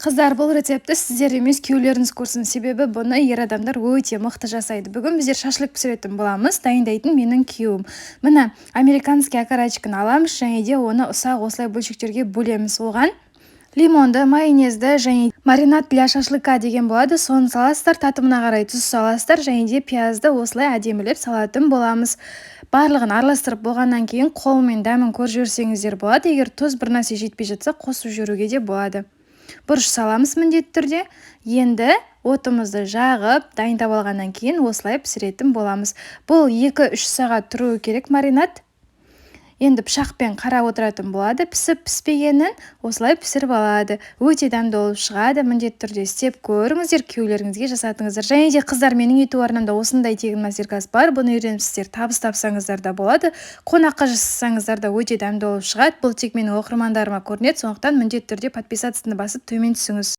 Қыздар, бұл рецепті сіздер емес күйеулеріңіз көрсін, себебі бұны ер адамдар өте мықты жасайды. Бүгін біздер шашлык пісіретін боламыз. Дайындайтын менің күйеуім. Міне американский окорочканы аламыз және де оны ұсақ осылай бөлшектерге бөлеміз. Оған лимонды, майонезді және маринад для шашлыка деген болады. Соны саласыздар, татымына қарай тұз саласыздар және де пиязды осылай әдемілеп салатын боламыз. Барлығын араластырып болғаннан кейін қолмен дәмін көріп жүрсеңіздер болады. Егер тұз бір нәрсе жетпей жатса, қосып жүруге де болады. Бұрыш саламыз міндетті түрде. Енді отымызды жағып, дайындап алғаннан кейін осылай пісіретін боламыз. Бұл 2-3 сағат тұруы керек маринад. Енді пышақпен қарап отыратын болады. Пісіп-піспегенін осылай пісіріп алады. Өте дәмді болып шығады. Міндетті түрде істеп көріңіздер, күйеулеріңізге жасатыңыздар. Және де қыздар, менің YouTube арнамда осындай тегін мастер-класс бар. Бұны үйреніп сіздер табыс тапсаңыздар да болады. Қонаққа жасасаңыздар да өте дәмді болып шығады. Бұл тек менің оқырмандарыма көрінеді. Сондықтан міндетті түрде подписаться басып төмен түсіңіз.